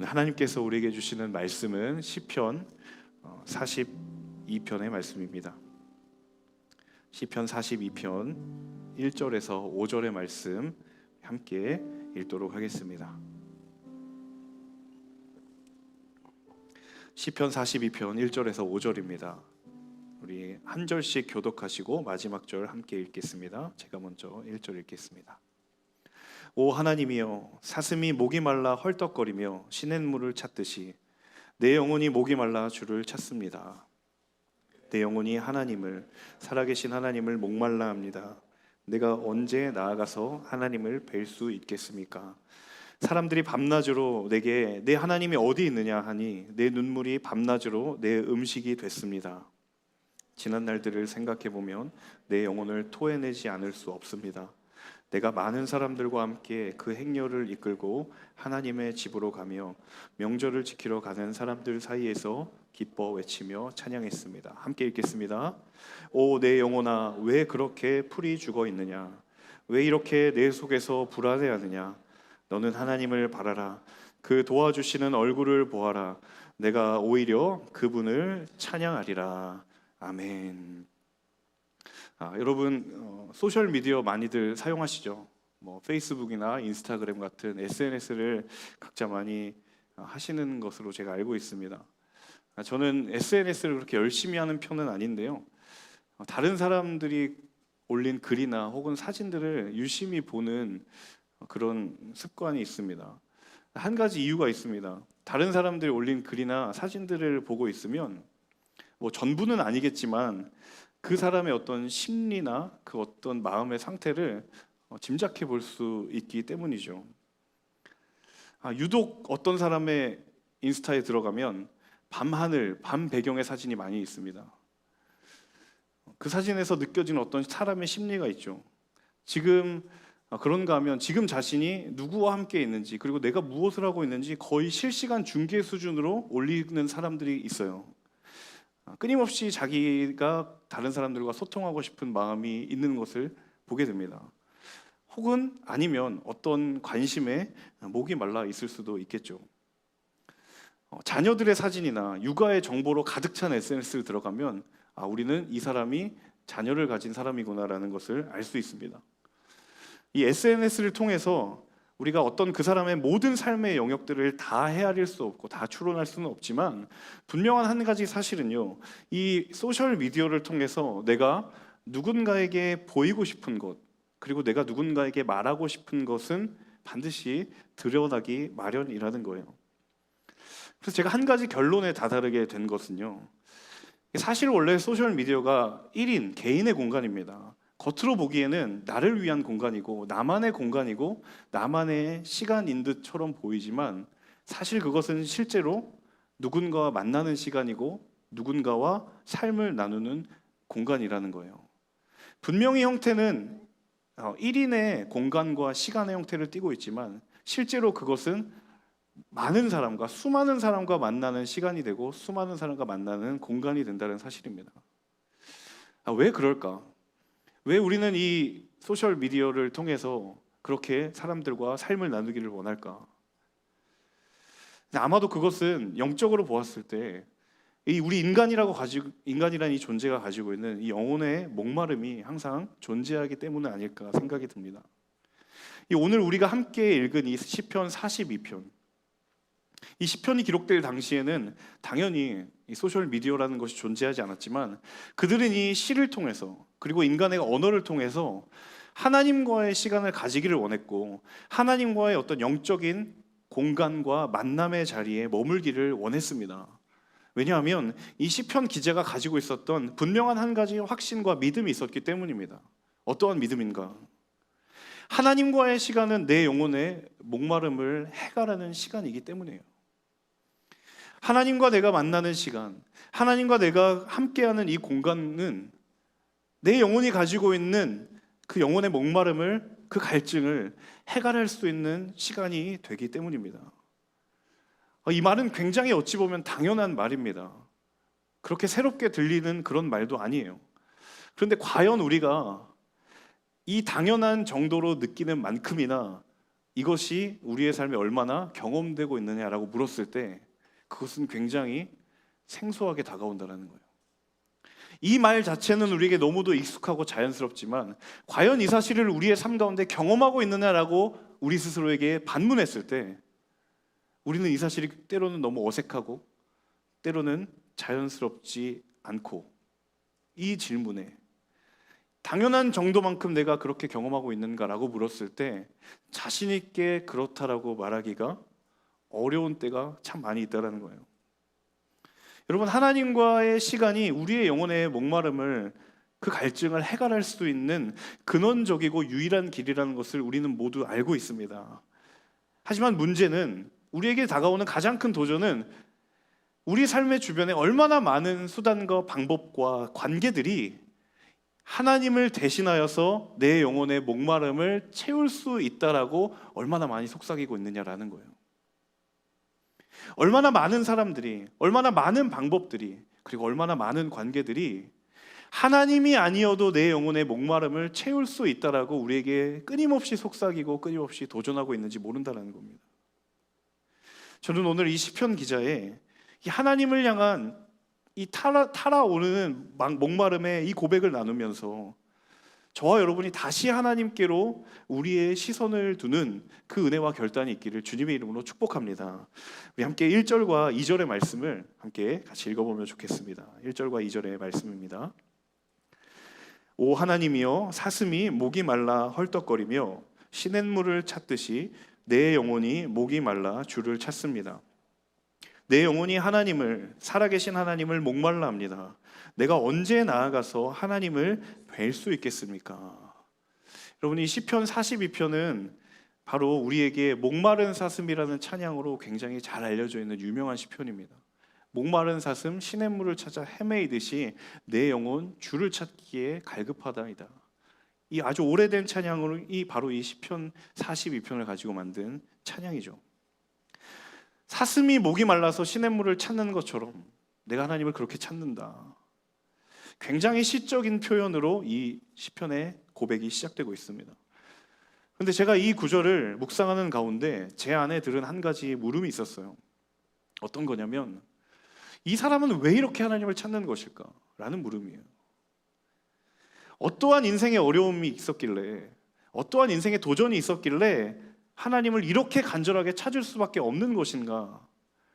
오늘 하나님께서 우리에게 주시는 말씀은 시편 42편의 말씀입니다. 시편 42편 1절에서 5절의 말씀 함께 읽도록 하겠습니다. 시편 42편 1절에서 5절입니다. 우리 한 절씩 교독하시고 마지막 절 함께 읽겠습니다. 제가 먼저 1절 읽겠습니다. 오 하나님이여, 사슴이 목이 말라 헐떡거리며 시냇물을 찾듯이 내 영혼이 목이 말라 주를 찾습니다. 내 영혼이 하나님을, 살아계신 하나님을 목말라 합니다. 내가 언제 나아가서 하나님을 뵐 수 있겠습니까? 사람들이 밤낮으로 내게 내 하나님이 어디 있느냐 하니 내 눈물이 밤낮으로 내 음식이 됐습니다. 지난 날들을 생각해 보면 내 영혼을 토해내지 않을 수 없습니다. 내가 많은 사람들과 함께 그 행렬을 이끌고 하나님의 집으로 가며 명절을 지키러 가는 사람들 사이에서 기뻐 외치며 찬양했습니다. 함께 읽겠습니다. 오 내 영혼아, 왜 그렇게 풀이 죽어 있느냐? 왜 이렇게 내 속에서 불안해하느냐? 너는 하나님을 바라라. 그 도와주시는 얼굴을 보아라. 내가 오히려 그분을 찬양하리라. 아멘. 여러분 소셜미디어 많이들 사용하시죠? 페이스북이나 인스타그램 같은 SNS를 각자 많이 하시는 것으로 제가 알고 있습니다. 저는 SNS를 그렇게 열심히 하는 편은 아닌데요, 다른 사람들이 올린 글이나 혹은 사진들을 유심히 보는 그런 습관이 있습니다. 한 가지 이유가 있습니다. 다른 사람들이 올린 글이나 사진들을 보고 있으면 전부는 아니겠지만 그 사람의 어떤 심리나 그 어떤 마음의 상태를 짐작해 볼 수 있기 때문이죠. 유독 어떤 사람의 인스타에 들어가면 밤하늘, 밤 배경의 사진이 많이 있습니다. 그 사진에서 느껴지는 어떤 사람의 심리가 있죠. 지금 그런가 하면 지금 자신이 누구와 함께 있는지, 그리고 내가 무엇을 하고 있는지 거의 실시간 중계 수준으로 올리는 사람들이 있어요. 끊임없이 자기가 다른 사람들과 소통하고 싶은 마음이 있는 것을 보게 됩니다. 혹은 아니면 어떤 관심에 목이 말라 있을 수도 있겠죠. 자녀들의 사진이나 육아의 정보로 가득 찬 SNS를 들어가면 우리는 이 사람이 자녀를 가진 사람이구나라는 것을 알 수 있습니다. 이 SNS를 통해서 우리가 어떤 그 사람의 모든 삶의 영역들을 다 헤아릴 수 없고 다 추론할 수는 없지만, 분명한 한 가지 사실은요, 이 소셜 미디어를 통해서 내가 누군가에게 보이고 싶은 것, 그리고 내가 누군가에게 말하고 싶은 것은 반드시 드러나기 마련이라는 거예요. 그래서 제가 한 가지 결론에 다다르게 된 것은요, 사실 원래 소셜 미디어가 1인, 개인의 공간입니다. 겉으로 보기에는 나를 위한 공간이고 나만의 공간이고 나만의 시간인 듯처럼 보이지만, 사실 그것은 실제로 누군가와 만나는 시간이고 누군가와 삶을 나누는 공간이라는 거예요. 분명히 형태는 1인의 공간과 시간의 형태를 띠고 있지만, 실제로 그것은 많은 사람과, 수많은 사람과 만나는 시간이 되고 수많은 사람과 만나는 공간이 된다는 사실입니다. 왜 그럴까? 왜 우리는 이 소셜 미디어를 통해서 그렇게 사람들과 삶을 나누기를 원할까? 아마도 그것은 영적으로 보았을 때 이 우리 인간이라는 이 존재가 가지고 있는 이 영혼의 목마름이 항상 존재하기 때문은 아닐까 생각이 듭니다. 오늘 우리가 함께 읽은 이 시편 42편, 이 시편이 기록될 당시에는 당연히 이 소셜 미디어라는 것이 존재하지 않았지만, 그들은 이 시를 통해서, 그리고 인간의 언어를 통해서 하나님과의 시간을 가지기를 원했고, 하나님과의 어떤 영적인 공간과 만남의 자리에 머물기를 원했습니다. 왜냐하면 이 시편 기자가 가지고 있었던 분명한 한 가지 확신과 믿음이 있었기 때문입니다. 어떠한 믿음인가? 하나님과의 시간은 내 영혼의 목마름을 해결하는 시간이기 때문이에요. 하나님과 내가 만나는 시간, 하나님과 내가 함께하는 이 공간은 내 영혼이 가지고 있는 그 영혼의 목마름을, 그 갈증을 해결할 수 있는 시간이 되기 때문입니다. 이 말은 굉장히 어찌 보면 당연한 말입니다. 그렇게 새롭게 들리는 그런 말도 아니에요. 그런데 과연 우리가 이 당연한 정도로 느끼는 만큼이나 이것이 우리의 삶에 얼마나 경험되고 있느냐라고 물었을 때 그것은 굉장히 생소하게 다가온다는 거예요. 이 말 자체는 우리에게 너무도 익숙하고 자연스럽지만 과연 이 사실을 우리의 삶 가운데 경험하고 있느냐라고 우리 스스로에게 반문했을 때 우리는 이 사실이 때로는 너무 어색하고 때로는 자연스럽지 않고, 이 질문에 당연한 정도만큼 내가 그렇게 경험하고 있는가라고 물었을 때 자신 있게 그렇다라고 말하기가 어려운 때가 참 많이 있다는 거예요. 여러분, 하나님과의 시간이 우리의 영혼의 목마름을, 그 갈증을 해결할 수 있는 근원적이고 유일한 길이라는 것을 우리는 모두 알고 있습니다. 하지만 문제는, 우리에게 다가오는 가장 큰 도전은 우리 삶의 주변에 얼마나 많은 수단과 방법과 관계들이 하나님을 대신하여서 내 영혼의 목마름을 채울 수 있다라고 얼마나 많이 속삭이고 있느냐라는 거예요. 얼마나 많은 사람들이, 얼마나 많은 방법들이, 그리고 얼마나 많은 관계들이 하나님이 아니어도 내 영혼의 목마름을 채울 수 있다라고 우리에게 끊임없이 속삭이고 끊임없이 도전하고 있는지 모른다는 겁니다. 저는 오늘 이 시편 기자의 이 하나님을 향한 이 타라오르는 목마름의 이 고백을 나누면서 저와 여러분이 다시 하나님께로 우리의 시선을 두는 그 은혜와 결단이 있기를 주님의 이름으로 축복합니다. 우리 함께 1절과 2절의 말씀을 함께 같이 읽어보면 좋겠습니다. 1절과 2절의 말씀입니다. 오 하나님이여, 사슴이 목이 말라 헐떡거리며 시냇물을 찾듯이 내 영혼이 목이 말라 주를 찾습니다. 내 영혼이 하나님을, 살아계신 하나님을 목말라 합니다. 내가 언제 나아가서 하나님을 뵐 수 있겠습니까? 여러분, 이 시편 42편은 바로 우리에게 목마른 사슴이라는 찬양으로 굉장히 잘 알려져 있는 유명한 시편입니다. 목마른 사슴 시냇물을 찾아 헤매이듯이 내 영혼 주를 찾기에 갈급하다이다. 이 아주 오래된 찬양으로 바로 이 시편 42편을 가지고 만든 찬양이죠. 사슴이 목이 말라서 시냇물을 찾는 것처럼 내가 하나님을 그렇게 찾는다. 굉장히 시적인 표현으로 이 시편의 고백이 시작되고 있습니다. 그런데 제가 이 구절을 묵상하는 가운데 제 안에 들은 한 가지 물음이 있었어요. 어떤 거냐면, 이 사람은 왜 이렇게 하나님을 찾는 것일까? 라는 물음이에요. 어떠한 인생의 어려움이 있었길래, 어떠한 인생의 도전이 있었길래 하나님을 이렇게 간절하게 찾을 수밖에 없는 것인가?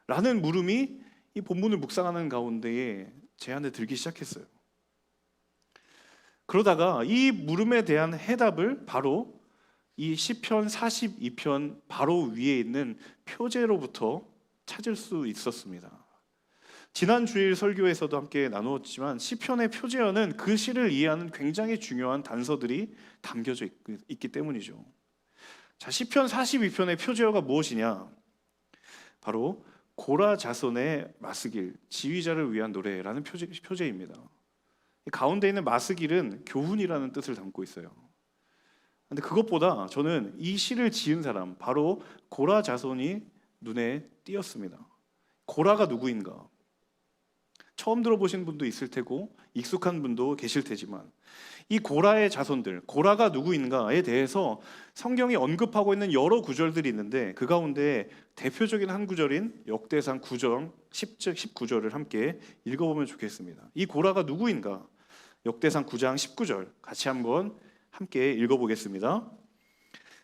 라는 물음이 이 본문을 묵상하는 가운데에 제 안에 들기 시작했어요. 그러다가 이 물음에 대한 해답을 바로 이 시편 42편 바로 위에 있는 표제로부터 찾을 수 있었습니다. 지난 주일 설교에서도 함께 나누었지만 시편의 표제어는 그 시를 이해하는 굉장히 중요한 단서들이 담겨져 있기 때문이죠. 자, 시편 42편의 표제어가 무엇이냐? 바로 고라 자손의 마스길, 지휘자를 위한 노래라는 표제입니다. 가운데 있는 마스길은 교훈이라는 뜻을 담고 있어요. 근데 그것보다 저는 이 시를 지은 사람, 바로 고라 자손이 눈에 띄었습니다. 고라가 누구인가? 처음 들어보신 분도 있을 테고 익숙한 분도 계실 테지만 이 고라의 자손들, 고라가 누구인가에 대해서 성경이 언급하고 있는 여러 구절들이 있는데 그 가운데 대표적인 한 구절인 역대상 9장 19절을 함께 읽어보면 좋겠습니다. 이 고라가 누구인가? 역대상 9장 19절 같이 한번 함께 읽어보겠습니다.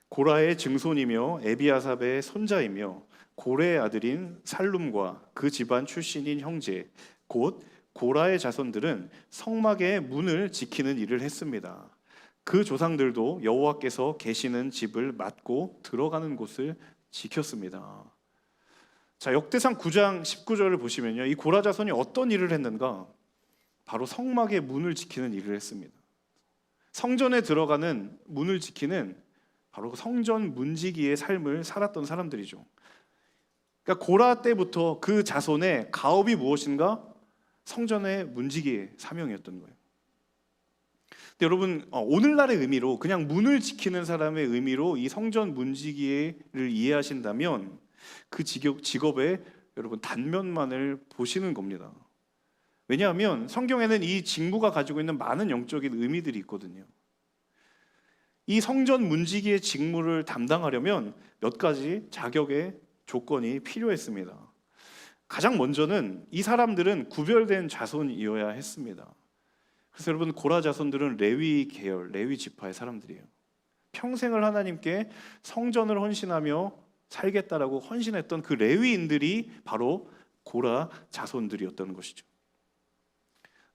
고라의 증손이며 에비아삽의 손자이며 고레의 아들인 살룸과 그 집안 출신인 형제 곧 고라의 자손들은 성막의 문을 지키는 일을 했습니다. 그 조상들도 여호와께서 계시는 집을 맡고 들어가는 곳을 지켰습니다. 자, 역대상 9장 19절을 보시면요, 이 고라 자손이 어떤 일을 했는가? 바로 성막의 문을 지키는 일을 했습니다. 성전에 들어가는 문을 지키는 바로 성전 문지기의 삶을 살았던 사람들이죠. 그러니까 고라 때부터 그 자손의 가업이 무엇인가? 성전의 문지기의 사명이었던 거예요. 근데 여러분, 오늘날의 의미로 그냥 문을 지키는 사람의 의미로 이 성전 문지기를 이해하신다면 그 직업의 여러분 단면만을 보시는 겁니다. 왜냐하면 성경에는 이 직무가 가지고 있는 많은 영적인 의미들이 있거든요. 이 성전 문지기의 직무를 담당하려면 몇 가지 자격의 조건이 필요했습니다. 가장 먼저는 이 사람들은 구별된 자손이어야 했습니다. 그래서 여러분, 고라 자손들은 레위 계열, 레위 지파의 사람들이에요. 평생을 하나님께 성전을 헌신하며 살겠다라고 헌신했던 그 레위인들이 바로 고라 자손들이었다는 것이죠.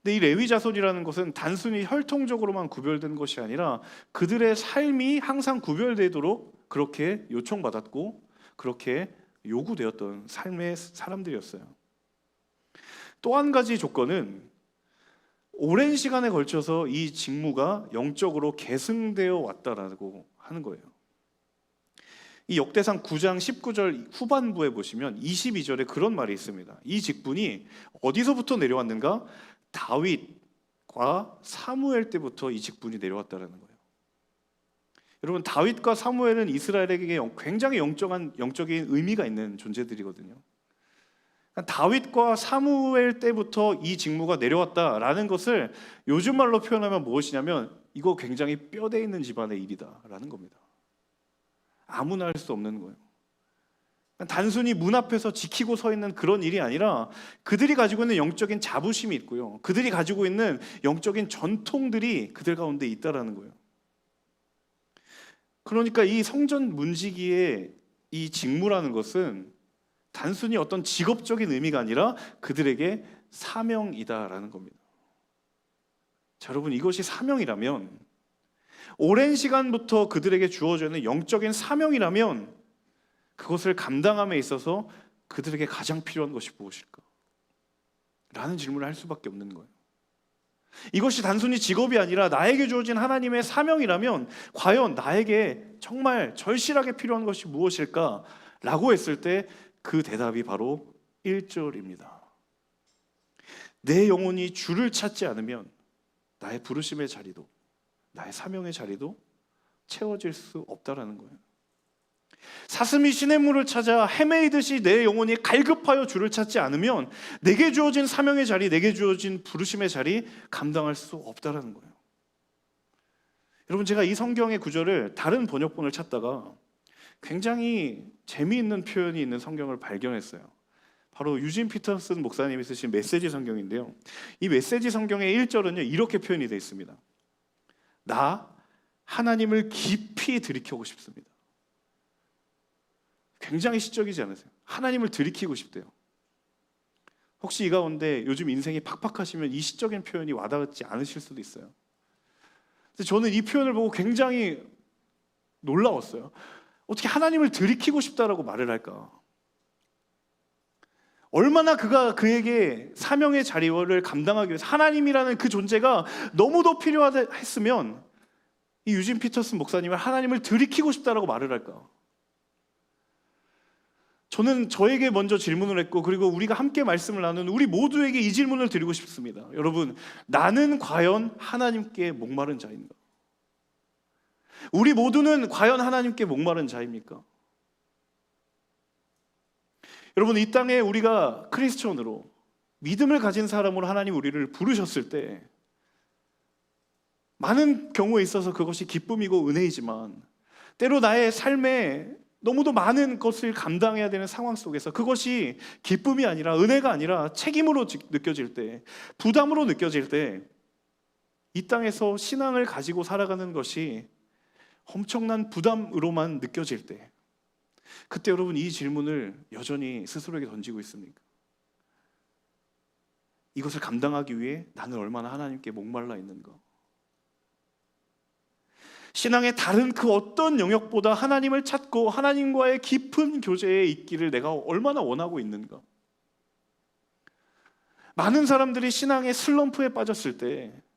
근데 이 레위 자손이라는 것은 단순히 혈통적으로만 구별된 것이 아니라 그들의 삶이 항상 구별되도록 그렇게 요청받았고 그렇게 요구되었던 삶의 사람들이었어요. 또 한 가지 조건은 오랜 시간에 걸쳐서 이 직무가 영적으로 계승되어 왔다라고 하는 거예요. 이 역대상 9장 19절 후반부에 보시면 22절에 그런 말이 있습니다. 이 직분이 어디서부터 내려왔는가? 다윗과 사무엘 때부터 이 직분이 내려왔다는 거예요. 여러분, 다윗과 사무엘은 이스라엘에게 굉장히 영적인 의미가 있는 존재들이거든요. 다윗과 사무엘 때부터 이 직무가 내려왔다라는 것을 요즘 말로 표현하면 무엇이냐면 이거 굉장히 뼈대 있는 집안의 일이다라는 겁니다. 아무나 할 수 없는 거예요. 단순히 문 앞에서 지키고 서 있는 그런 일이 아니라 그들이 가지고 있는 영적인 자부심이 있고요. 그들이 가지고 있는 영적인 전통들이 그들 가운데 있다라는 거예요. 그러니까 이 성전 문지기의 이 직무라는 것은 단순히 어떤 직업적인 의미가 아니라 그들에게 사명이다라는 겁니다. 자, 여러분, 이것이 사명이라면, 오랜 시간부터 그들에게 주어져 있는 영적인 사명이라면 그것을 감당함에 있어서 그들에게 가장 필요한 것이 무엇일까? 라는 질문을 할 수밖에 없는 거예요. 이것이 단순히 직업이 아니라 나에게 주어진 하나님의 사명이라면 과연 나에게 정말 절실하게 필요한 것이 무엇일까? 라고 했을 때 그 대답이 바로 1절입니다. 내 영혼이 주를 찾지 않으면 나의 부르심의 자리도 나의 사명의 자리도 채워질 수 없다라는 거예요. 사슴이 시냇물을 찾아 헤매이듯이 내 영혼이 갈급하여 주를 찾지 않으면 내게 주어진 사명의 자리, 내게 주어진 부르심의 자리 감당할 수 없다라는 거예요. 여러분, 제가 이 성경의 구절을 다른 번역본을 찾다가 굉장히 재미있는 표현이 있는 성경을 발견했어요. 바로 유진 피터슨 목사님이 쓰신 메시지 성경인데요. 이 메시지 성경의 1절은요 이렇게 표현이 되어 있습니다. 나 하나님을 깊이 들이켜고 싶습니다. 굉장히 시적이지 않으세요? 하나님을 들이키고 싶대요. 혹시 이 가운데 요즘 인생이 팍팍하시면 이 시적인 표현이 와닿지 않으실 수도 있어요. 근데 저는 이 표현을 보고 굉장히 놀라웠어요. 어떻게 하나님을 들이키고 싶다라고 말을 할까? 얼마나 그가 그에게 사명의 자리를 감당하기 위해서 하나님이라는 그 존재가 너무도 필요했으면 이 유진 피터슨 목사님은 하나님을 들이키고 싶다라고 말을 할까? 저는 저에게 먼저 질문을 했고 그리고 우리가 함께 말씀을 나눈 우리 모두에게 이 질문을 드리고 싶습니다. 여러분, 나는 과연 하나님께 목마른 자인가? 우리 모두는 과연 하나님께 목마른 자입니까? 여러분, 이 땅에 우리가 크리스천으로 믿음을 가진 사람으로 하나님 우리를 부르셨을 때 많은 경우에 있어서 그것이 기쁨이고 은혜이지만 때로 나의 삶에 너무도 많은 것을 감당해야 되는 상황 속에서 그것이 기쁨이 아니라 은혜가 아니라 책임으로 느껴질 때, 부담으로 느껴질 때 이 땅에서 신앙을 가지고 살아가는 것이 엄청난 부담으로만 느껴질 때 그때 여러분 이 질문을 여전히 스스로에게 던지고 있습니까? 이것을 감당하기 위해 나는 얼마나 하나님께 목말라 있는가? 신앙의 다른 그 어떤 영역보다 하나님을 찾고 하나님과의 깊은 교제에 있기를 내가 얼마나 원하고 있는가? 많은 사람들이 신앙의 슬럼프에 빠졌을 때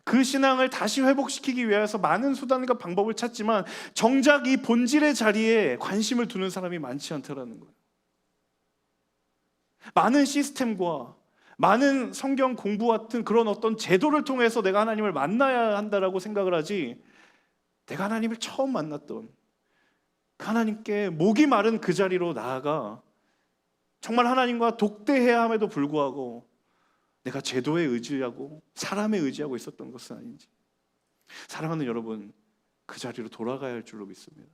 그 신앙을 다시 회복시키기 위해서 많은 수단과 방법을 찾지만 정작 이 본질의 자리에 관심을 두는 사람이 많지 않다라는 거예요. 많은 시스템과 많은 성경 공부 같은 그런 어떤 제도를 통해서 내가 하나님을 만나야 한다라고 생각을 하지, 내가 하나님을 처음 만났던 그 하나님께 목이 마른 그 자리로 나아가 정말 하나님과 독대해야 함에도 불구하고 내가 제도에 의지하고 사람에 의지하고 있었던 것은 아닌지. 사랑하는 여러분, 그 자리로 돌아가야 할 줄로 믿습니다.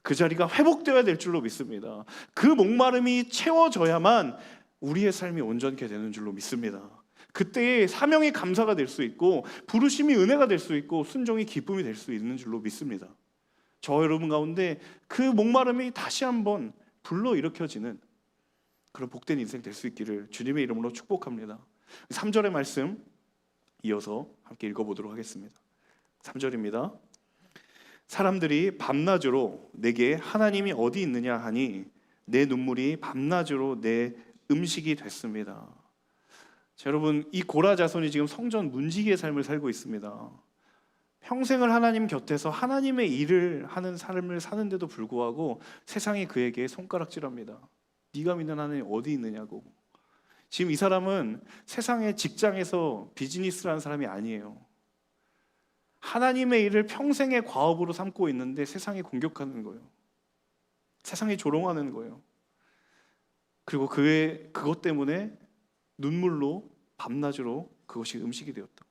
그 자리가 회복되어야 될 줄로 믿습니다. 그 목마름이 채워져야만 우리의 삶이 온전케 되는 줄로 믿습니다. 그때의 사명이 감사가 될 수 있고 부르심이 은혜가 될 수 있고 순종이 기쁨이 될 수 있는 줄로 믿습니다. 저 여러분 가운데 그 목마름이 다시 한번 불러일으켜지는 그런 복된 인생 될 수 있기를 주님의 이름으로 축복합니다. 3절의 말씀 이어서 함께 읽어보도록 하겠습니다. 3절입니다. 사람들이 밤낮으로 내게 하나님이 어디 있느냐 하니 내 눈물이 밤낮으로 내 음식이 됐습니다. 자, 여러분, 이 고라 자손이 지금 성전 문지기의 삶을 살고 있습니다. 평생을 하나님 곁에서 하나님의 일을 하는 삶을 사는데도 불구하고 세상이 그에게 손가락질합니다. 네가 믿는 하나님 어디 있느냐고. 지금 이 사람은 세상의 직장에서 비즈니스를 하는 사람이 아니에요. 하나님의 일을 평생의 과업으로 삼고 있는데 세상이 공격하는 거예요. 세상이 조롱하는 거예요. 그리고 그것 때문에 눈물로 밤낮으로 그것이 음식이 되었다.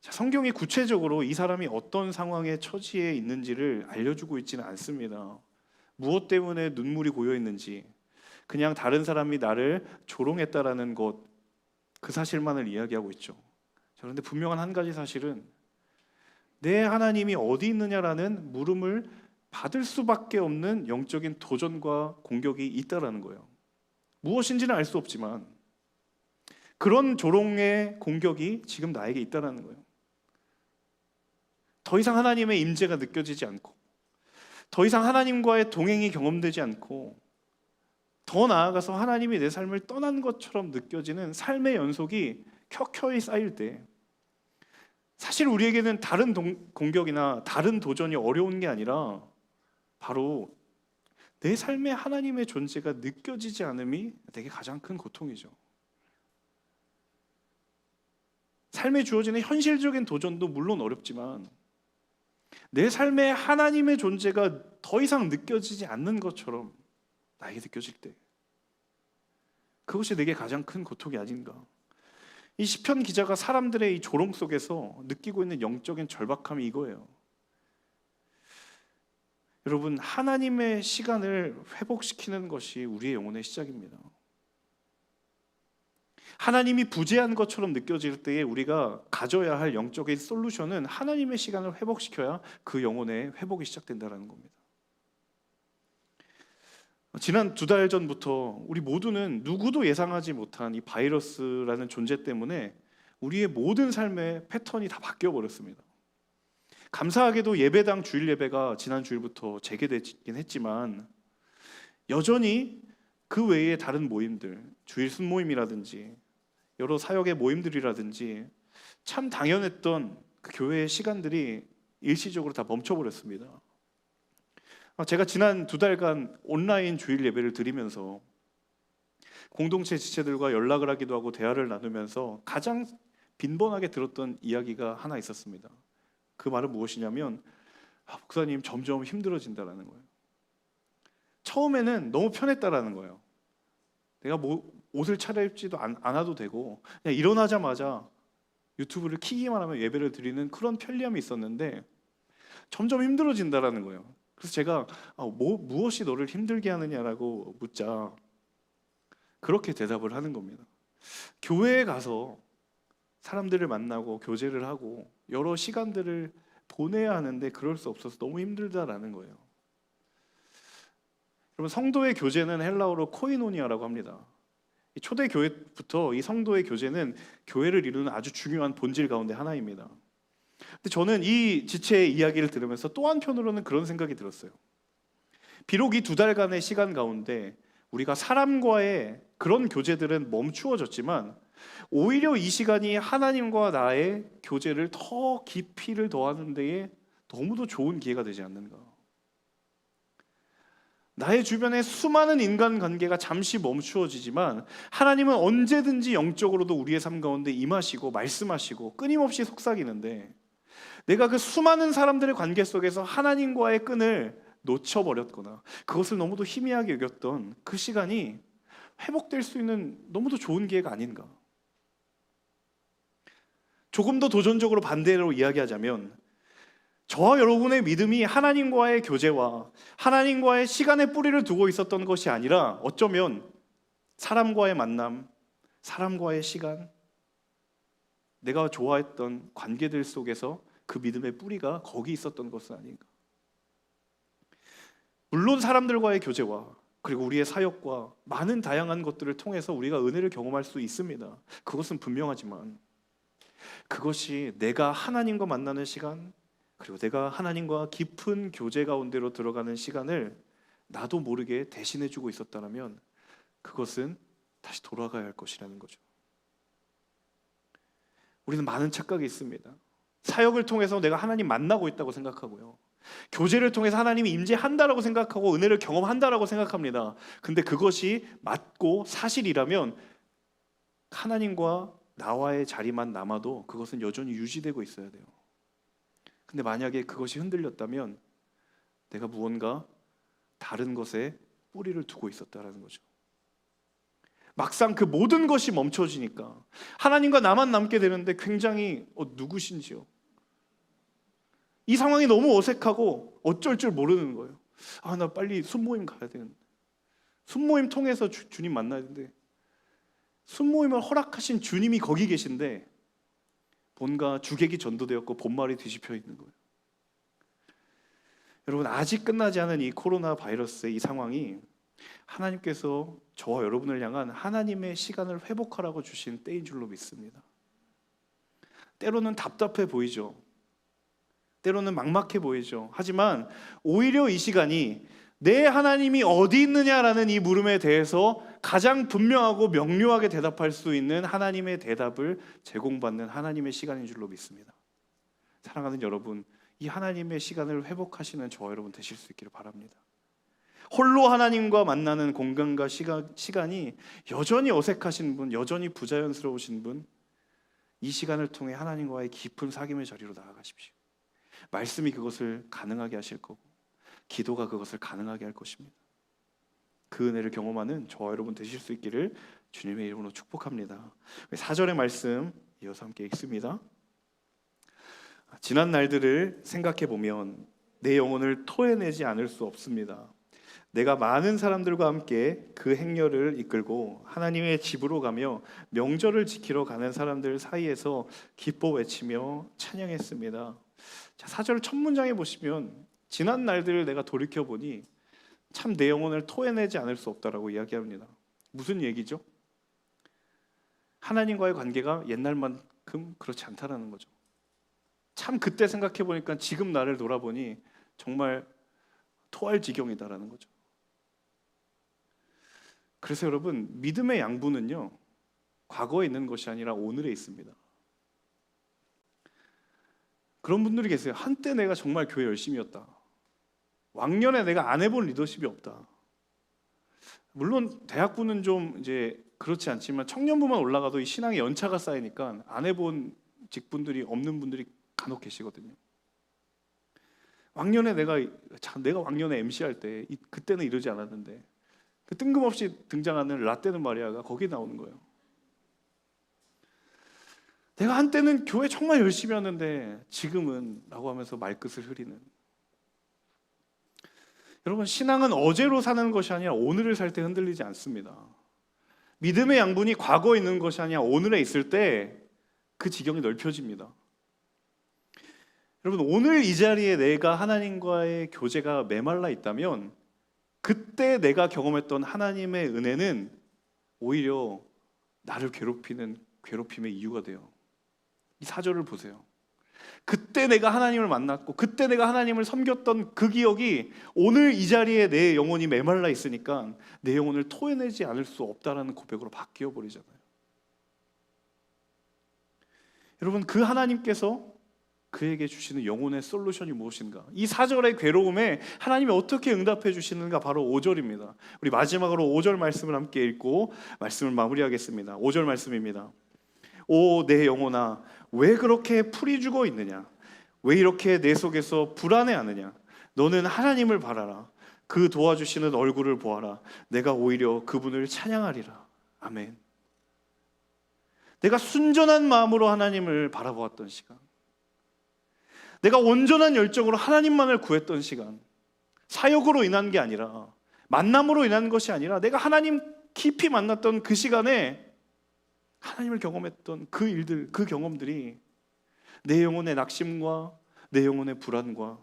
자, 성경이 구체적으로 이 사람이 어떤 상황의 처지에 있는지를 알려주고 있지는 않습니다. 무엇 때문에 눈물이 고여 있는지, 그냥 다른 사람이 나를 조롱했다라는 것, 그 사실만을 이야기하고 있죠. 자, 그런데 분명한 한 가지 사실은 내 하나님이 어디 있느냐라는 물음을 받을 수밖에 없는 영적인 도전과 공격이 있다라는 거예요. 무엇인지는 알 수 없지만 그런 조롱의 공격이 지금 나에게 있다라는 거예요. 더 이상 하나님의 임재가 느껴지지 않고, 더 이상 하나님과의 동행이 경험되지 않고, 더 나아가서 하나님이 내 삶을 떠난 것처럼 느껴지는 삶의 연속이 켜켜이 쌓일 때, 사실 우리에게는 다른 공격이나 다른 도전이 어려운 게 아니라 바로 내 삶에 하나님의 존재가 느껴지지 않음이 내게 가장 큰 고통이죠. 삶에 주어지는 현실적인 도전도 물론 어렵지만 내 삶에 하나님의 존재가 더 이상 느껴지지 않는 것처럼 나에게 느껴질 때, 그것이 내게 가장 큰 고통이 아닌가. 이 시편 기자가 사람들의 이 조롱 속에서 느끼고 있는 영적인 절박함이 이거예요. 여러분, 하나님의 시간을 회복시키는 것이 우리의 영혼의 시작입니다. 하나님이 부재한 것처럼 느껴질 때에 우리가 가져야 할 영적인 솔루션은 하나님의 시간을 회복시켜야 그 영혼의 회복이 시작된다는 겁니다. 지난 2달 전부터 우리 모두는 누구도 예상하지 못한 이 바이러스라는 존재 때문에 우리의 모든 삶의 패턴이 다 바뀌어버렸습니다. 감사하게도 예배당 주일 예배가 지난 주일부터 재개되긴 했지만 여전히 그 외에 다른 모임들, 주일 순모임이라든지 여러 사역의 모임들이라든지 참 당연했던 그 교회의 시간들이 일시적으로 다 멈춰버렸습니다. 제가 지난 2달간 온라인 주일 예배를 드리면서 공동체 지체들과 연락을 하기도 하고 대화를 나누면서 가장 빈번하게 들었던 이야기가 하나 있었습니다. 그 말은 무엇이냐면, 목사님 점점 힘들어진다라는 거예요. 처음에는 너무 편했다라는 거예요. 내가 옷을 차려입지도 않아도 되고 그냥 일어나자마자 유튜브를 켜기만 하면 예배를 드리는 그런 편리함이 있었는데 점점 힘들어진다라는 거예요. 그래서 제가 무엇이 너를 힘들게 하느냐라고 묻자 그렇게 대답을 하는 겁니다. 교회에 가서 사람들을 만나고 교제를 하고 여러 시간들을 보내야 하는데 그럴 수 없어서 너무 힘들다라는 거예요. 여러분, 성도의 교제는 헬라어로 코이노니아라고 합니다. 초대 교회부터 이 성도의 교제는 교회를 이루는 아주 중요한 본질 가운데 하나입니다. 근데 저는 이 지체의 이야기를 들으면서 또 한편으로는 그런 생각이 들었어요. 비록 이 2달간의 시간 가운데 우리가 사람과의 그런 교제들은 멈추어졌지만 오히려 이 시간이 하나님과 나의 교제를 더 깊이를 더하는 데에 너무도 좋은 기회가 되지 않는가. 나의 주변에 수많은 인간관계가 잠시 멈추어지지만 하나님은 언제든지 영적으로도 우리의 삶 가운데 임하시고 말씀하시고 끊임없이 속삭이는데 내가 그 수많은 사람들의 관계 속에서 하나님과의 끈을 놓쳐버렸거나 그것을 너무도 희미하게 여겼던 그 시간이 회복될 수 있는 너무도 좋은 기회가 아닌가. 조금 더 도전적으로 반대로 이야기하자면 저와 여러분의 믿음이 하나님과의 교제와 하나님과의 시간의 뿌리를 두고 있었던 것이 아니라 어쩌면 사람과의 만남, 사람과의 시간, 내가 좋아했던 관계들 속에서 그 믿음의 뿌리가 거기 있었던 것은 아닌가. 물론 사람들과의 교제와 그리고 우리의 사역과 많은 다양한 것들을 통해서 우리가 은혜를 경험할 수 있습니다. 그것은 분명하지만 그것이 내가 하나님과 만나는 시간, 그리고 내가 하나님과 깊은 교제 가운데로 들어가는 시간을 나도 모르게 대신해주고 있었다면 그것은 다시 돌아가야 할 것이라는 거죠. 우리는 많은 착각이 있습니다. 사역을 통해서 내가 하나님 만나고 있다고 생각하고요, 교제를 통해서 하나님이 임재한다라고 생각하고 은혜를 경험한다라고 생각합니다. 근데 그것이 맞고 사실이라면 하나님과 나와의 자리만 남아도 그것은 여전히 유지되고 있어야 돼요. 근데 만약에 그것이 흔들렸다면 내가 무언가 다른 것에 뿌리를 두고 있었다라는 거죠. 막상 그 모든 것이 멈춰지니까 하나님과 나만 남게 되는데 굉장히 누구신지요? 이 상황이 너무 어색하고 어쩔 줄 모르는 거예요. 나 빨리 순모임 가야 되는데, 순모임 통해서 주님 만나야 되는데, 순모임을 허락하신 주님이 거기 계신데 뭔가 주객이 전도되었고 본말이 뒤집혀 있는 거예요. 여러분, 아직 끝나지 않은 이 코로나 바이러스의 이 상황이 하나님께서 저와 여러분을 향한 하나님의 시간을 회복하라고 주신 때인 줄로 믿습니다. 때로는 답답해 보이죠. 때로는 막막해 보이죠. 하지만 오히려 이 시간이 내 하나님이 어디 있느냐라는 이 물음에 대해서 가장 분명하고 명료하게 대답할 수 있는 하나님의 대답을 제공받는 하나님의 시간인 줄로 믿습니다. 사랑하는 여러분, 이 하나님의 시간을 회복하시는 저와 여러분 되실 수 있기를 바랍니다. 홀로 하나님과 만나는 공간과 시간이 여전히 어색하신 분, 여전히 부자연스러우신 분, 이 시간을 통해 하나님과의 깊은 사귐의 자리로 나아가십시오. 말씀이 그것을 가능하게 하실 거고 기도가 그것을 가능하게 할 것입니다. 그 은혜를 경험하는 저와 여러분 되실 수 있기를 주님의 이름으로 축복합니다. 4절의 말씀 이어서 함께 읽습니다. 지난 날들을 생각해 보면 내 영혼을 토해내지 않을 수 없습니다. 내가 많은 사람들과 함께 그 행렬을 이끌고 하나님의 집으로 가며 명절을 지키러 가는 사람들 사이에서 기뻐 외치며 찬양했습니다. 자, 4절 첫 문장에 보시면 지난 날들을 내가 돌이켜보니 참 내 영혼을 토해내지 않을 수 없다라고 이야기합니다. 무슨 얘기죠? 하나님과의 관계가 옛날만큼 그렇지 않다라는 거죠. 참 그때 생각해보니까 지금 나를 돌아보니 정말 토할 지경이다라는 거죠. 그래서 여러분, 믿음의 양분은요, 과거에 있는 것이 아니라 오늘에 있습니다. 그런 분들이 계세요. 한때 내가 정말 교회 열심히였다. 왕년에 내가 안 해본 리더십이 없다. 물론 대학부는 좀 이제 그렇지 않지만 청년부만 올라가도 이 신앙의 연차가 쌓이니까 안 해본 직분들이 없는 분들이 간혹 계시거든요. 왕년에 내가 왕년에 MC할 때 그때는 이러지 않았는데, 그 뜬금없이 등장하는 라떼는 마리아가 거기에 나오는 거예요. 내가 한때는 교회 정말 열심히 하는데 지금은 라고 하면서 말끝을 흐리는. 여러분, 신앙은 어제로 사는 것이 아니라 오늘을 살 때 흔들리지 않습니다. 믿음의 양분이 과거에 있는 것이 아니라 오늘에 있을 때 그 지경이 넓혀집니다. 여러분, 오늘 이 자리에 내가 하나님과의 교제가 메말라 있다면 그때 내가 경험했던 하나님의 은혜는 오히려 나를 괴롭힘의 이유가 돼요. 이 4절을 보세요. 그때 내가 하나님을 만났고 그때 내가 하나님을 섬겼던 그 기억이 오늘 이 자리에 내 영혼이 메말라 있으니까 내 영혼을 토해내지 않을 수 없다라는 고백으로 바뀌어 버리잖아요. 여러분, 그 하나님께서 그에게 주시는 영혼의 솔루션이 무엇인가? 이 4절의 괴로움에 하나님이 어떻게 응답해 주시는가? 바로 5절입니다. 우리 마지막으로 5절 말씀을 함께 읽고 말씀을 마무리하겠습니다. 5절 말씀입니다. 오 내 영혼아, 왜 그렇게 풀이 죽어 있느냐? 왜 이렇게 내 속에서 불안해하느냐? 너는 하나님을 바라라. 그 도와주시는 얼굴을 보아라. 내가 오히려 그분을 찬양하리라. 아멘. 내가 순전한 마음으로 하나님을 바라보았던 시간, 내가 온전한 열정으로 하나님만을 구했던 시간, 사역으로 인한 게 아니라, 만남으로 인한 것이 아니라 내가 하나님 깊이 만났던 그 시간에 하나님을 경험했던 그 일들, 그 경험들이 내 영혼의 낙심과 내 영혼의 불안과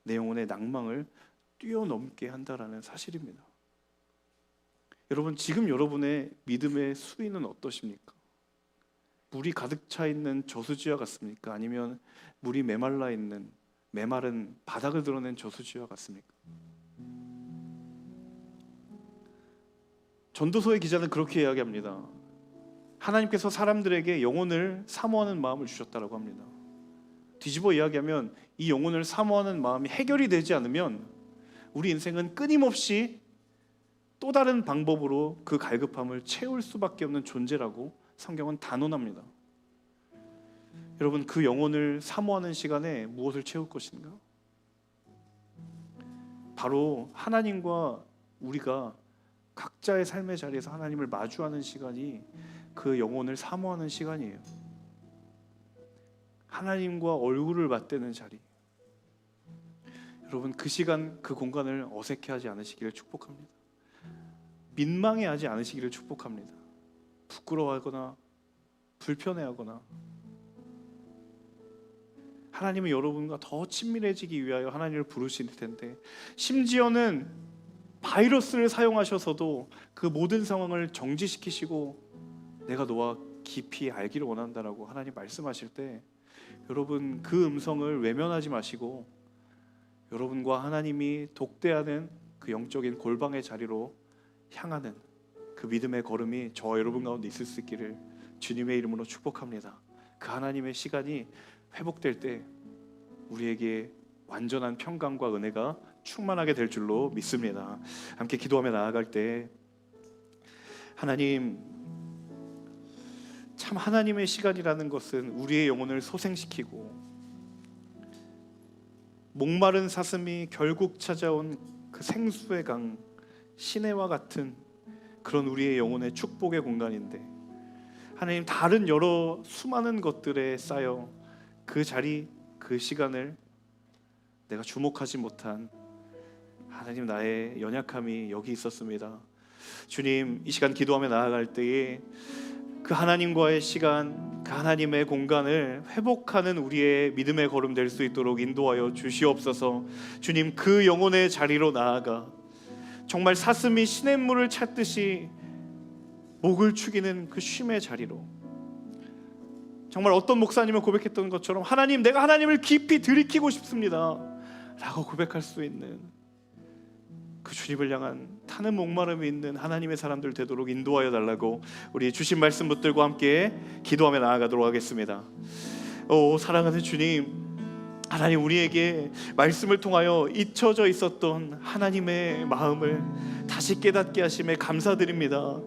내 영혼의 낭망을 뛰어넘게 한다라는 사실입니다. 여러분, 지금 여러분의 믿음의 수위는 어떠십니까? 물이 가득 차 있는 저수지와 같습니까? 아니면 물이 메말라 있는 메마른 바닥을 드러낸 저수지와 같습니까? 전도서의 기자는 그렇게 이야기합니다. 하나님께서 사람들에게 영혼을 사모하는 마음을 주셨다고 합니다. 뒤집어 이야기하면 이 영혼을 사모하는 마음이 해결이 되지 않으면 우리 인생은 끊임없이 또 다른 방법으로 그 갈급함을 채울 수밖에 없는 존재라고 성경은 단언합니다. 여러분, 그 영혼을 사모하는 시간에 무엇을 채울 것인가? 바로 하나님과 우리가 각자의 삶의 자리에서 하나님을 마주하는 시간이 그 영혼을 사모하는 시간이에요. 하나님과 얼굴을 맞대는 자리. 여러분, 그 시간, 그 공간을 어색해하지 않으시기를 축복합니다. 민망해하지 않으시기를 축복합니다. 부끄러워하거나 불편해하거나, 하나님은 여러분과 더 친밀해지기 위하여 하나님을 부르실 텐데, 심지어는 바이러스를 사용하셔서도 그 모든 상황을 정지시키시고 내가 너와 깊이 알기를 원한다라고 하나님 말씀하실 때, 여러분, 그 음성을 외면하지 마시고 여러분과 하나님이 독대하는 그 영적인 골방의 자리로 향하는 그 믿음의 걸음이 저와 여러분 가운데 있을 수 있기를 주님의 이름으로 축복합니다. 그 하나님의 시간이 회복될 때 우리에게 완전한 평강과 은혜가 충만하게 될 줄로 믿습니다. 함께 기도하며 나아갈 때, 하나님, 참 하나님의 시간이라는 것은 우리의 영혼을 소생시키고 목마른 사슴이 결국 찾아온 그 생수의 강, 시내와 같은 그런 우리의 영혼의 축복의 공간인데, 하나님, 다른 여러 수많은 것들에 쌓여 그 자리, 그 시간을 내가 주목하지 못한 하나님, 나의 연약함이 여기 있었습니다. 주님, 이 시간 기도하며 나아갈 때에 그 하나님과의 시간, 그 하나님의 공간을 회복하는 우리의 믿음의 걸음 될 수 있도록 인도하여 주시옵소서. 주님, 그 영혼의 자리로 나아가 정말 사슴이 시냇물을 찾듯이 목을 축이는 그 쉼의 자리로, 정말 어떤 목사님은 고백했던 것처럼, 하나님, 내가 하나님을 깊이 들이키고 싶습니다 라고 고백할 수 있는 그 주님을 향한 타는 목마름이 있는 하나님의 사람들 되도록 인도하여 달라고 우리 주신 말씀 붙들고 함께 기도하며 나아가도록 하겠습니다. 사랑하는 주님, 하나님, 우리에게 말씀을 통하여 잊혀져 있었던 하나님의 마음을 다시 깨닫게 하심에 감사드립니다.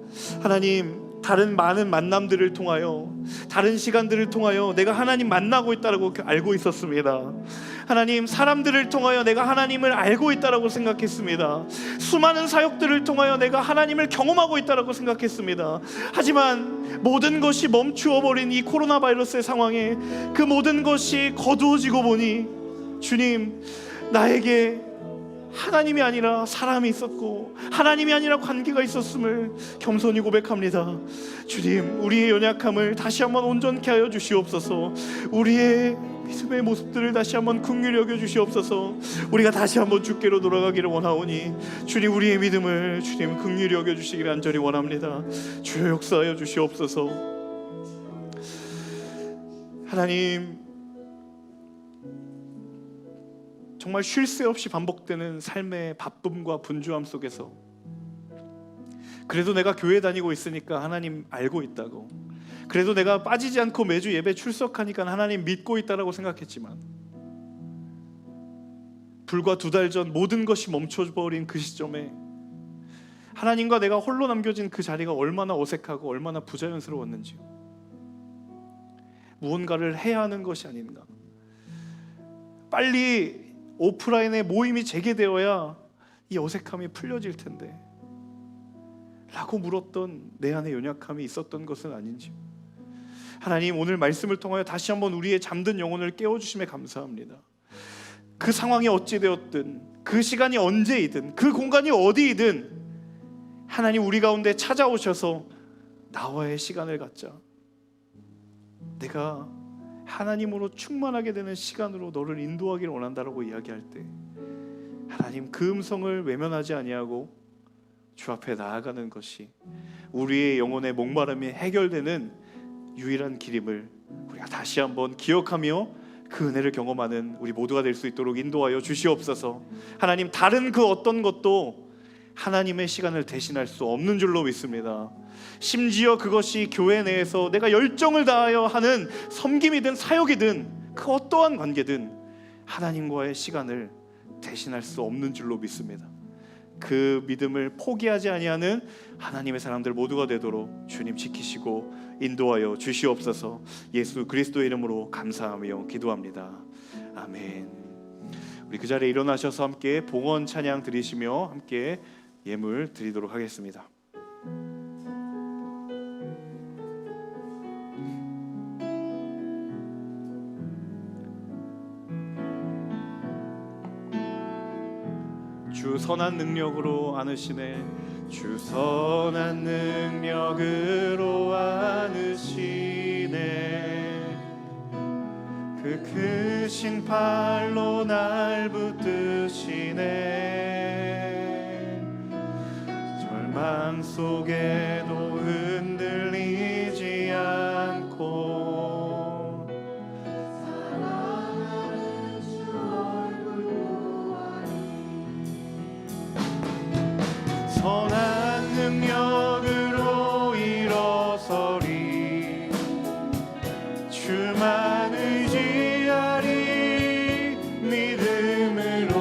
하나님, 다른 많은 만남들을 통하여, 다른 시간들을 통하여 내가 하나님 만나고 있다고 알고 있었습니다. 하나님, 사람들을 통하여 내가 하나님을 알고 있다고 생각했습니다. 수많은 사역들을 통하여 내가 하나님을 경험하고 있다고 생각했습니다. 하지만 모든 것이 멈추어 버린 이 코로나 바이러스의 상황에 그 모든 것이 거두어지고 보니, 주님, 나에게 하나님이 아니라 사람이 있었고 하나님이 아니라 관계가 있었음을 겸손히 고백합니다. 주님, 우리의 연약함을 다시 한번 온전케 하여 주시옵소서. 우리의 믿음의 모습들을 다시 한번 긍휼히 여겨 주시옵소서. 우리가 다시 한번 주께로 돌아가기를 원하오니 주님, 우리의 믿음을 주님 긍휼히 여겨 주시기를 간절히 원합니다. 주여, 역사하여 주시옵소서. 하나님, 정말 쉴 새 없이 반복되는 삶의 바쁨과 분주함 속에서 그래도 내가 교회 다니고 있으니까 하나님 알고 있다고, 그래도 내가 빠지지 않고 매주 예배 출석하니까 하나님 믿고 있다라고 생각했지만, 불과 2달 전 모든 것이 멈춰버린 그 시점에 하나님과 내가 홀로 남겨진 그 자리가 얼마나 어색하고 얼마나 부자연스러웠는지요. 무언가를 해야 하는 것이 아닌가, 빨리 오프라인의 모임이 재개되어야 이 어색함이 풀려질 텐데 라고 물었던 내 안에 연약함이 있었던 것은 아닌지, 하나님, 오늘 말씀을 통하여 다시 한번 우리의 잠든 영혼을 깨워주심에 감사합니다. 그 상황이 어찌 되었든, 그 시간이 언제이든, 그 공간이 어디이든 하나님 우리 가운데 찾아오셔서 나와의 시간을 갖자. 내가 하나님으로 충만하게 되는 시간으로 너를 인도하기를 원한다라고 이야기할 때 하나님 그 음성을 외면하지 아니하고 주 앞에 나아가는 것이 우리의 영혼의 목마름이 해결되는 유일한 길임을 우리가 다시 한번 기억하며 그 은혜를 경험하는 우리 모두가 될 수 있도록 인도하여 주시옵소서. 하나님, 다른 그 어떤 것도 하나님의 시간을 대신할 수 없는 줄로 믿습니다. 심지어 그것이 교회 내에서 내가 열정을 다하여 하는 섬김이든 사역이든 그 어떠한 관계든 하나님과의 시간을 대신할 수 없는 줄로 믿습니다. 그 믿음을 포기하지 아니하는 하나님의 사람들 모두가 되도록 주님 지키시고 인도하여 주시옵소서. 예수 그리스도의 이름으로 감사하며 기도합니다. 아멘. 우리 그 자리에 일어나셔서 함께 봉헌 찬양 드리시며 함께 예물 드리도록 하겠습니다. 주 선한 능력으로 안으시네. 주 선한 능력으로 안으시네. 그 크신 팔로 날 붙드시네. 절망 속에도 흔들리지 않고 사랑하는 주 얼굴 보아니. 선한 능력으로 일어서리. 주만 의지하리. 믿음으로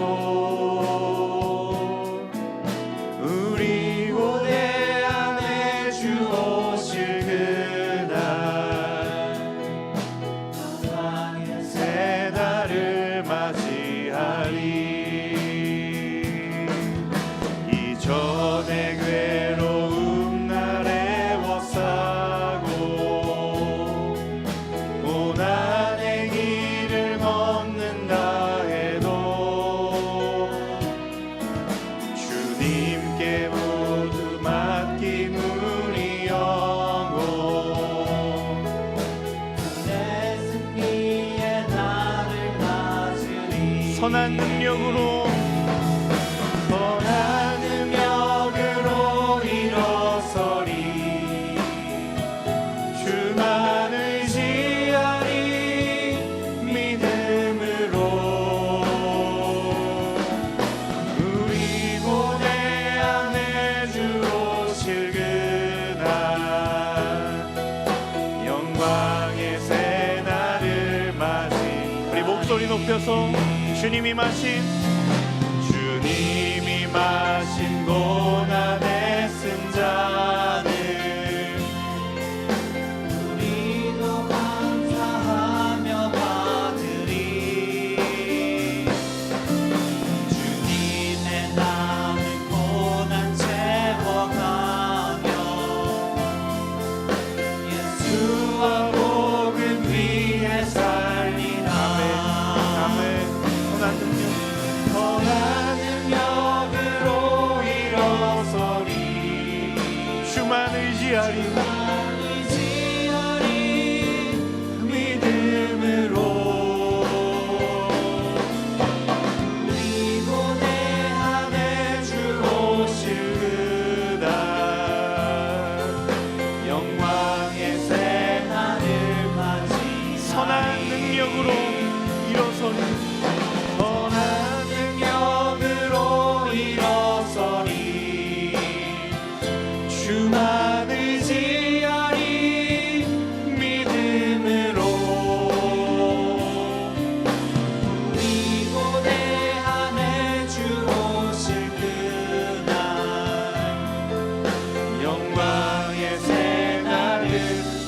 우리 고대 안에 주 오실 그날 영광의 새 날을 맞이하리. 이전의 괴로움 날 애워싸고 고난의 길을 걷는다 해도 주님께 모두 맡긴 우리 영혼. 내 승리의 날을 맞으리. 선한 능력으로 일어서리. 주만 의지하리. 믿음으로 우리 고대 안에 주 오실 그날 영광의 새 날을 맞이. 우리 목소리 높여서 주님이 마신 고난의 승자는 우리도 감사하며 받으리. 주님의 나는 고난 채워가며 예수와 복음 위에 살리라. 아멘. 선한 능력으로 일어서리. 주만 의지하리. 믿음으로 우리 고대 안에 주 오실 그날 영광의 새 날을 맞이. 선한 능력으로 일어서리. 주만 의지하리. 믿음으로 우리 고대 안에 주 오실 그날 영광의 새 날을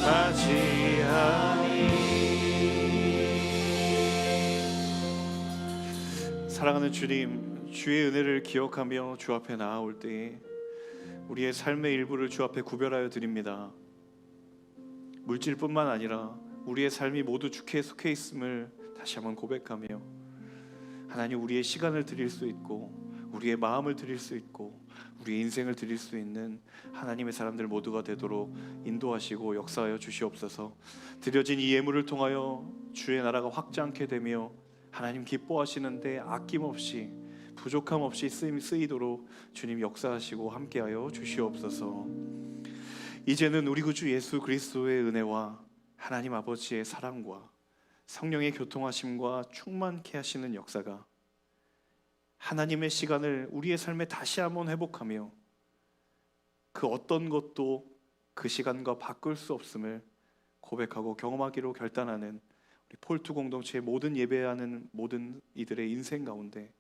맞이하리. 사랑하는 주님, 주의 은혜를 기억하며 주 앞에 나아올 때에 우리의 삶의 일부를 주 앞에 구별하여 드립니다. 물질뿐만 아니라 우리의 삶이 모두 주께 속해 있음을 다시 한번 고백하며 하나님, 우리의 시간을 드릴 수 있고 우리의 마음을 드릴 수 있고 우리의 인생을 드릴 수 있는 하나님의 사람들 모두가 되도록 인도하시고 역사하여 주시옵소서. 드려진 이 예물을 통하여 주의 나라가 확장케 되며 하나님 기뻐하시는데 아낌없이 부족함 없이 쓰이도록 주님 역사하시고 함께하여 주시옵소서. 이제는 우리 구주 예수 그리스도의 은혜와 하나님 아버지의 사랑과 성령의 교통하심과 충만케 하시는 역사가 하나님의 시간을 우리의 삶에 다시 한번 회복하며 그 어떤 것도 그 시간과 바꿀 수 없음을 고백하고 경험하기로 결단하는 우리 폴투 공동체의 모든 예배하는 모든 이들의 인생 가운데,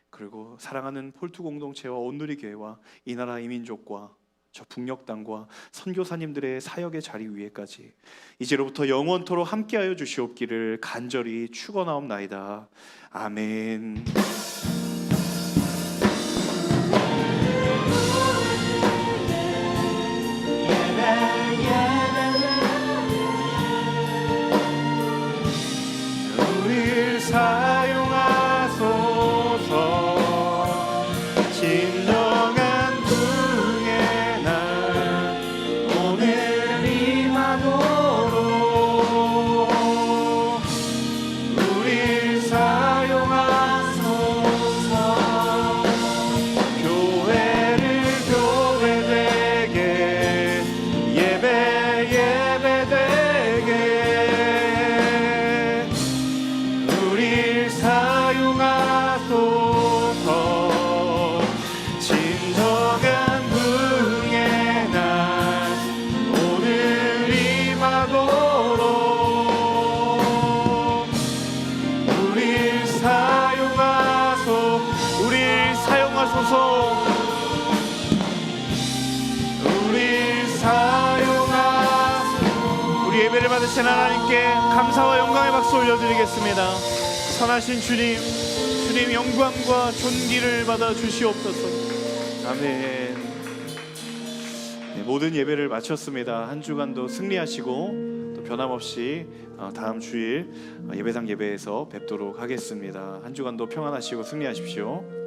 그리고 사랑하는 폴투 공동체와 온누리 교회와 이 나라 이 민족과 저 북녘 땅과 선교사님들의 사역의 자리 위에까지 이제로부터 영원토록 함께하여 주시옵기를 간절히 축원하옵나이다. 아멘. 우리를 사용하소서. 진정한 부흥의 날 오늘 임하도록 우리를 사용하소서. 교회를 교회되게 예배 예배되게 우리를 사용하소서. 진정한 부흥의 날 오늘 임하도록 우리를 사용하소서. 우리를 사용하소서. 우리 예배를 받으신 하나님께 감사와 영광의 박수 올려드리겠습니다. 선하신 주님, 주님 영광과 존귀를 받아 주시옵소서. 아멘. 네, 모든 예배를 마쳤습니다. 한 주간도 승리하시고 또 변함없이 다음 주일 예배당 예배에서 뵙도록 하겠습니다. 한 주간도 평안하시고 승리하십시오.